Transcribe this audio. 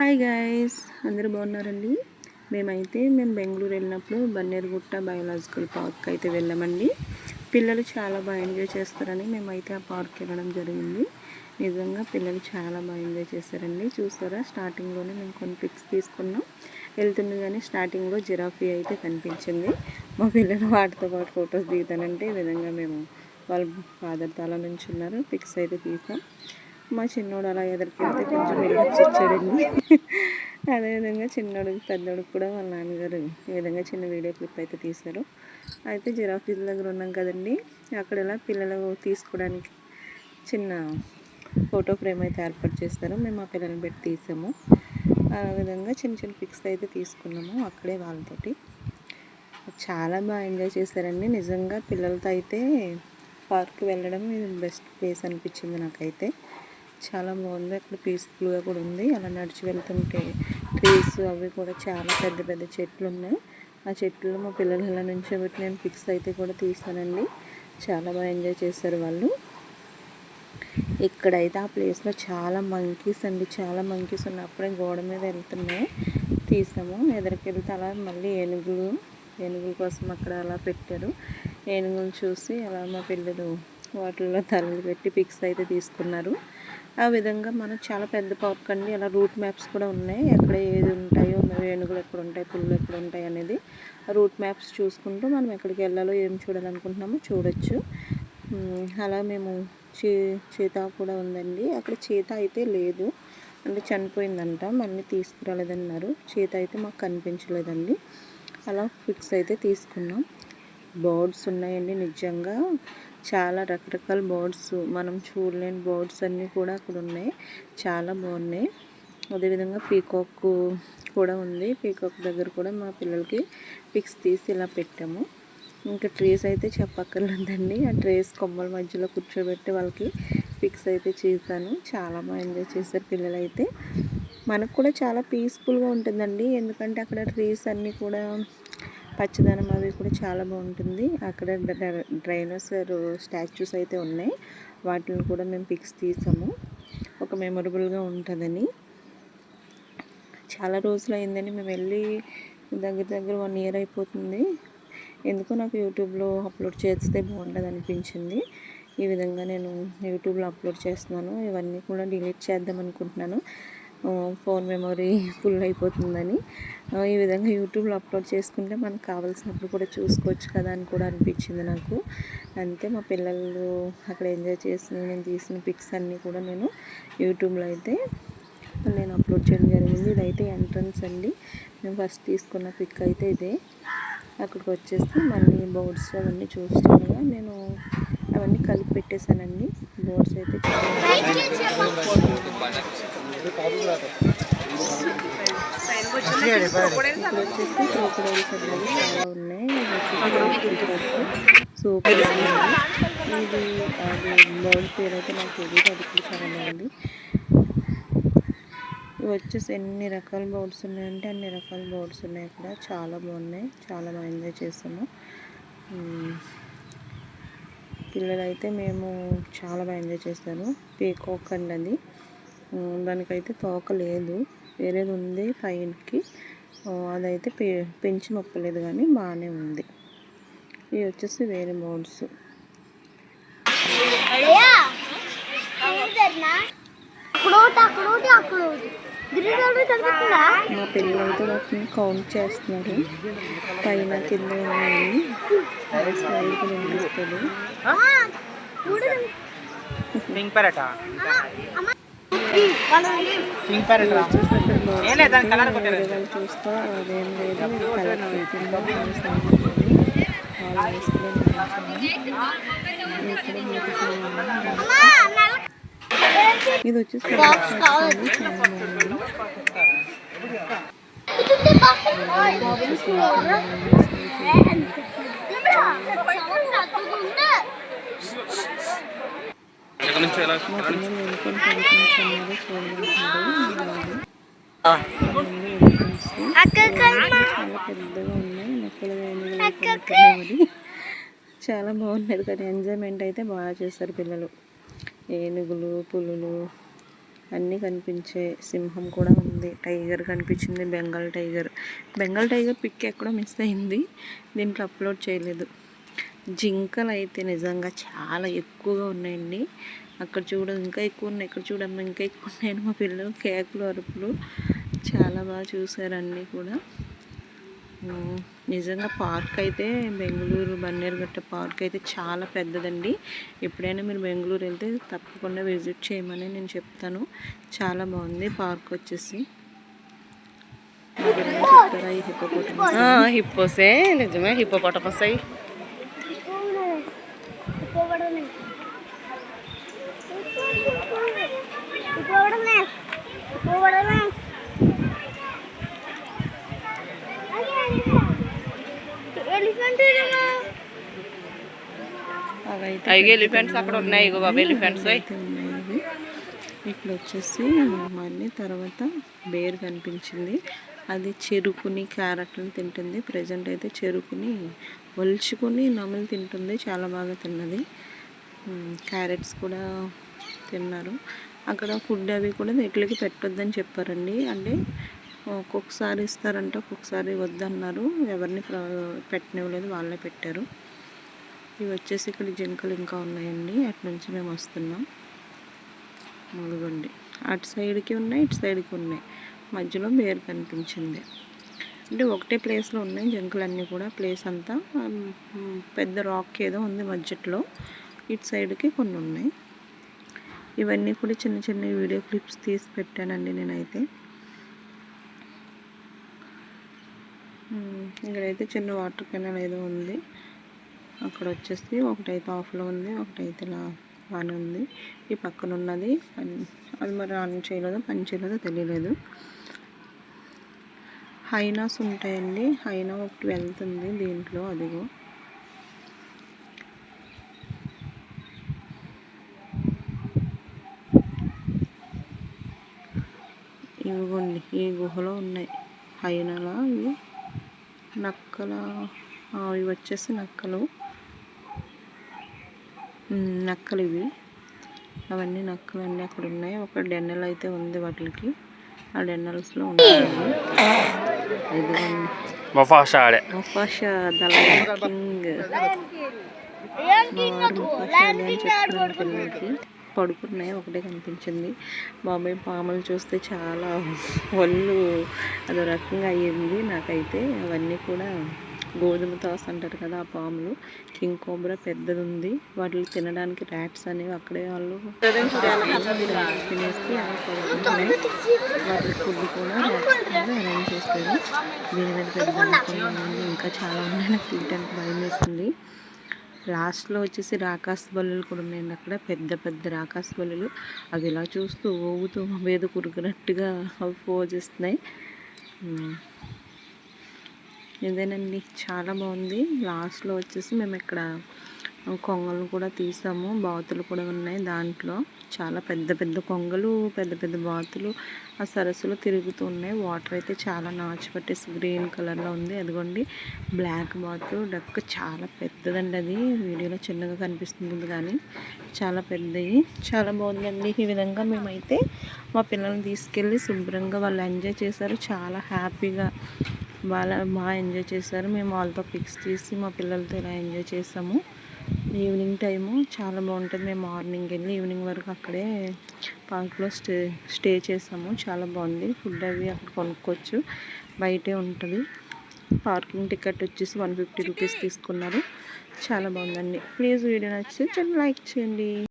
Hi guys, అందరూ బాగున్నారండి. మేము బెంగళూరు వెళ్ళినప్పుడు బన్నేరుగుట్ట బయోలాజికల్ పార్క్ అయితే వెళ్ళామండి. పిల్లలు చాలా బాగా ఎంజాయ్ చేస్తారని మేమైతే ఆ పార్క్ వెళ్ళడం జరిగింది. నిజంగా పిల్లలు చాలా బాగా ఎంజాయ్ చేస్తారండి. చూసారా, స్టార్టింగ్లోనే మేము కొన్ని పిక్స్ తీసుకున్నాం. వెళ్తుంది కానీ స్టార్టింగ్లో జిరాఫీ అయితే కనిపించింది. మా పిల్లలు వాటితో పాటు ఫొటోస్ దిగుతానంటే ఈ విధంగా మేము వాళ్ళ ఫాదర్ తల నుంచి ఉన్నారు, పిక్స్ అయితే తీసాం. మా చిన్నోడు అలా ఎదురుకెళ్తే కొంచెం వచ్చాడండి. అదేవిధంగా చిన్నోడికి పెద్దోడికి కూడా వాళ్ళ నాన్నగారు ఈ విధంగా చిన్న వీడియో క్లిప్ అయితే తీశారు. అయితే జిరాఫీల దగ్గర ఉన్నాం కదండి, అక్కడ ఇలా పిల్లలు తీసుకోవడానికి చిన్న ఫోటో ఫ్రేమ్ అయితే ఏర్పాటు చేస్తారు. మేము ఆ పిల్లల్ని పెట్టి తీసాము. ఆ విధంగా చిన్న చిన్న పిక్స్ అయితే తీసుకున్నాము అక్కడే వాళ్ళతోటి. చాలా బాగా ఎంజాయ్ చేశారండి. నిజంగా పిల్లలతో అయితే పార్క్ వెళ్ళడం ఇది బెస్ట్ ప్లేస్ అనిపించింది నాకైతే. చాలా బాగుంది, అక్కడ పీస్ఫుల్గా కూడా ఉంది. అలా నడిచి వెళ్తుంటే ట్రీస్ అవి కూడా చాలా పెద్ద పెద్ద చెట్లు ఉన్నాయి. ఆ చెట్లు మా పిల్లలు ఇలా నుంచోబెట్టి నేను పిక్స్ అయితే కూడా తీసానండి. చాలా బాగా ఎంజాయ్ చేశారు వాళ్ళు. ఇక్కడైతే ఆ ప్లేస్లో చాలా మంకీస్ అండి, చాలా మంకీస్ ఉన్నాయి. అప్పుడే గోడ మీద వెళ్తున్నాయి, తీసాము. ఎదురుకెళ్తే అలా మళ్ళీ ఏనుగుల కోసం అక్కడ అలా పెట్టారు. ఏనుగులు చూసి అలా మా పిల్లలు వాటిల్లో తలలు పెట్టి పిక్స్ అయితే తీసుకున్నారు. ఆ విధంగా మనకు చాలా పెద్ద పార్క్ అండి. అలా రూట్ మ్యాప్స్ కూడా ఉన్నాయి, ఎక్కడ ఏది ఉంటాయో, ఏనుగులు ఎక్కడ ఉంటాయి, పుల్లు ఎక్కడ ఉంటాయి అనేది రూట్ మ్యాప్స్ చూసుకుంటూ మనం ఎక్కడికి వెళ్ళాలో ఏం చూడాలనుకుంటున్నామో చూడొచ్చు. అలా మేము చీతా కూడా ఉందండి. అక్కడ చీతా అయితే లేదు, అంటే చనిపోయిందంట, మళ్ళీ తీసుకురాలేదన్నారు. చీతా అయితే మాకు కనిపించలేదండి. అలా పిక్స్ అయితే తీసుకున్నాం. బర్డ్స్ ఉన్నాయండి, నిజంగా చాలా రకరకాల బర్డ్స్, మనం చూడలేని బర్డ్స్ అన్నీ కూడా అక్కడ ఉన్నాయి, చాలా బాగున్నాయి. అదేవిధంగా పీకాక్ కూడా ఉంది. పీకాక్ దగ్గర కూడా మా పిల్లలకి పిక్స్ తీసి ఇలా పెట్టాము. ఇంకా ట్రీస్ అయితే చెప్పక్కర్లేదండి, ఆ ట్రీస్ కొమ్మల మధ్యలో కూర్చోబెట్టి వాళ్ళకి పిక్స్ అయితే చేశాను. చాలా బాగా ఎంజాయ్ చేశారు పిల్లలు అయితే. మనకు కూడా చాలా పీస్ఫుల్గా ఉంటుందండి, ఎందుకంటే అక్కడ ట్రీస్ అన్నీ కూడా పచ్చదనం అవి కూడా చాలా బాగుంటుంది. అక్కడ డైనోసార్ స్టాచ్యూస్ అయితే ఉన్నాయి, వాటిని కూడా మేము పిక్స్ తీసాము ఒక మెమొరబుల్గా ఉంటుందని. చాలా రోజులు అయిందని మేము వెళ్ళి దగ్గర 1 year అయిపోతుంది. ఎందుకో నాకు యూట్యూబ్లో అప్లోడ్ చేస్తే బాగుంటుంది అనిపించింది. ఈ విధంగా నేను యూట్యూబ్లో అప్లోడ్ చేస్తున్నాను. ఇవన్నీ కూడా డిలీట్ చేద్దాం అనుకుంటున్నాను, ఫోన్ మెమొరీ ఫుల్ అయిపోతుందని. ఈ విధంగా యూట్యూబ్లో అప్లోడ్ చేసుకుంటే మనకు కావాల్సినప్పుడు కూడా చూసుకోవచ్చు కదా అని కూడా అనిపించింది నాకు. అంతే, మా పిల్లలు అక్కడ ఎంజాయ్ చేసి నేను తీసిన పిక్స్ అన్నీ కూడా నేను యూట్యూబ్లో అయితే నేను అప్లోడ్ చేయడం జరిగింది. ఇదైతే ఎంట్రన్స్ అండి, మేము ఫస్ట్ తీసుకున్న పిక్ అయితే ఇదే. అక్కడికి వచ్చేస్తే మళ్ళీ బోర్డ్స్ అవన్నీ చూస్తుండగా నేను అవన్నీ కలిపి పెట్టేశానండి. బోర్డ్స్ అయితే క్రోకడైల్స్ అనేవి చాలా ఉన్నాయి. సూపర్ ఇది అది బర్డ్ పేరు అయితే నాకు తెలియదు, అది కూడా చాలా బాగుంది. ఇవి వచ్చేసి ఎన్ని రకాల బర్డ్స్ ఉన్నాయంటే అన్ని రకాల బర్డ్స్ ఉన్నాయి ఇక్కడ, చాలా బాగున్నాయి. చాలా బాగా ఎంజాయ్ చేస్తాము. పిల్లలైతే మేము చాలా బాగా ఎంజాయ్ చేస్తాను. పీకాక్ అండి అది, దానికైతే తోక లేదు, వేరేది ఉంది పైకి, అదైతే పెంచి నొప్పలేదు కానీ బాగానే ఉంది. ఇవి వచ్చేసి వేరే బర్డ్స్. మా పిల్లలతో వాటిని కౌంట్ చేస్తున్నారు, పైన కింద ఉన్నాయి. స్మైల్కి వినిపిస్తుంది. చూస్తా అదేం లేదు, కలర్ ఇది వచ్చేసి చాలా పెద్దగా ఉన్నాయి, చాలా బాగున్నది. కానీ ఎంజాయ్మెంట్ అయితే బాగా చేస్తారు పిల్లలు. ఏనుగులు, పులులు అన్నీ కనిపించే సింహం కూడా ఉంది. ఉంది, టైగర్ కనిపించింది, బెంగాల్ టైగర్ పిక్ ఎక్కడో మిస్ అయింది, దీంట్లో అప్లోడ్ చేయలేదు. జింకలు అయితే నిజంగా చాలా ఎక్కువగా ఉన్నాయండి. అక్కడ చూడ ఇంకా ఎక్కువ ఉన్నాయి, ఇక్కడ చూడమ్మా ఇంకా ఎక్కువ ఉన్నాయని మా పిల్లలు కేకులు అరుపులు చాలా బాగా చూసారు అన్నీ కూడా. నిజంగా పార్క్ అయితే బెంగళూరు బన్నేరుఘట్ట పార్క్ అయితే చాలా పెద్దదండి. ఎప్పుడైనా మీరు బెంగళూరు వెళ్తే తప్పకుండా విజిట్ చేయమని నేను చెప్తాను. చాలా బాగుంది పార్క్ వచ్చేసి. హిప్పోసే నిజమే, హిప్పోపోటమస్ అయ్యి ఎలిఫెంట్స్ అక్కడ ఉన్నాయి బాబా, ఎలిఫెంట్స్ ఉన్నాయి. ఇక్కడ వచ్చేసి మళ్ళీ తర్వాత బేర్ కనిపించింది. అది చెరుకుని క్యారెట్లను తింటుంది. ప్రజెంట్ అయితే చెరుకుని ఒలుచుకొని నమలు తింటుంది, చాలా బాగా తిన్నది. క్యారెట్స్ కూడా తిన్నారు. అక్కడ ఫుడ్ అవి కూడా ఇట్లకి పెట్టొద్దని చెప్పారండి. అంటే ఒక్కొక్కసారి ఇస్తారంటే ఒక్కొక్కసారి వద్దన్నారు. ఎవరిని పెట్టనివ్వలేదు, వాళ్ళే పెట్టారు. ఇవి వచ్చేసి ఇక్కడ జింకలు ఇంకా ఉన్నాయండి. అటు నుంచి మేము వస్తున్నాం. మొదగండి అటు సైడ్కి ఉన్నాయి, ఇటు సైడ్కి ఉన్నాయి. మధ్యలో బేర్ కనిపించింది. అంటే ఒకటే ప్లేస్లో ఉన్నాయి జింకలన్నీ కూడా. ప్లేస్ అంతా పెద్ద రాక్ ఏదో ఉంది మధ్యలో, ఇటు సైడ్కి కొన్ని ఉన్నాయి. ఇవన్నీ కూడా చిన్న చిన్న వీడియో క్లిప్స్ తీసి పెట్టానండి నేనైతే. ఇక్కడైతే చిన్న వాటర్ కెనాల్ ఏదో ఉంది. అక్కడ వచ్చేసి ఒకటైతే ఆఫ్లో ఉంది, ఒకటైతే బాగానే ఉంది. ఈ పక్కన ఉన్నది అది మరి ఆన్ చేయలేదో పని చేయలేదో తెలియలేదు. హైనాస్ ఉంటాయండి. హైనా ఒకటి వెళ్తుంది దీంట్లో, అదిగో. ఇవిగోండి ఈ గుహలో ఉన్నాయి హైనాలా, ఇవి నక్కల, ఇవి వచ్చేసి నక్కలు ఇవి. అవన్నీ నక్కలు అన్నీ అక్కడ ఉన్నాయి. ఒక డెన్నెల్ అయితే ఉంది వాటికి. ఆ డెన్నెల్స్లో ఉన్నాయి. మొఫాషా ద లయన్ కింగ్. అని చెప్తున్నాను పిల్లలకి. పడుకున్నాయి, ఒకటే కనిపించింది. బాబాయ్ పాములు చూస్తే చాలా ఒళ్ళు అదో రకంగా అయ్యింది నాకైతే. అవన్నీ కూడా గోధుమ తాస్ అంటారు కదా, ఆ పాములు. కింగ్ కోబ్రా పెద్దది ఉంది. వాటిని తినడానికి ర్యాట్స్ అనేవి అక్కడే వాళ్ళు తినేసి వాటి ఫుడ్ కూడా అరేంజ్ చేస్తారు. దీని మీద పెద్ద ఇంకా చాలా ఉన్నాయి. నాకు తీయటానికి భయం వేస్తుంది. లాస్ట్లో వచ్చేసి రాకాస బల్లులు కూడా ఉన్నాయండి అక్కడ, పెద్ద పెద్ద రాకాస బల్లులు. అది ఇలా చూస్తూ ఊగుతూ మీద కురుకున్నట్టుగా పోజ్ ఇస్తున్నాయి. ఇదేనండి, చాలా బాగుంది. లాస్ట్లో వచ్చేసి మేము ఇక్కడ కొంగలు కూడా తీసాము, బాతులు కూడా ఉన్నాయి దాంట్లో. చాలా పెద్ద పెద్ద కొంగలు, పెద్ద పెద్ద బాతులు ఆ సరస్సులో తిరుగుతూ ఉన్నాయి. వాటర్ అయితే చాలా నాచు పట్టేసి గ్రీన్ కలర్లో ఉంది. అదిగోండి బ్లాక్ బాతు డక్, చాలా పెద్దదండి. అది వీడియోలో చిన్నగా కనిపిస్తుంది కానీ చాలా పెద్దవి. చాలా బాగుందండి. ఈ విధంగా మేమైతే మా పిల్లల్ని తీసుకెళ్ళి శుభ్రంగా వాళ్ళు ఎంజాయ్ చేశారు. చాలా హ్యాపీగా బాగా ఎంజాయ్ చేశారు. మేము వాళ్ళతో పిక్స్ తీసి మా పిల్లలతో ఇలా ఎంజాయ్ చేసాము. ఈవినింగ్ టైము చాలా బాగుంటుంది. మేము మార్నింగ్ వెళ్ళి ఈవినింగ్ వరకు అక్కడే పార్క్లో స్టే చేసాము. చాలా బాగుంది. ఫుడ్ అవి అక్కడ కొనుక్కోవచ్చు, బయటే ఉంటుంది. పార్కింగ్ టికెట్ వచ్చేసి 150 రూపీస్ తీసుకున్నారు. చాలా బాగుందండి. ప్లీజ్ వీడియో నచ్చితే లైక్ చేయండి.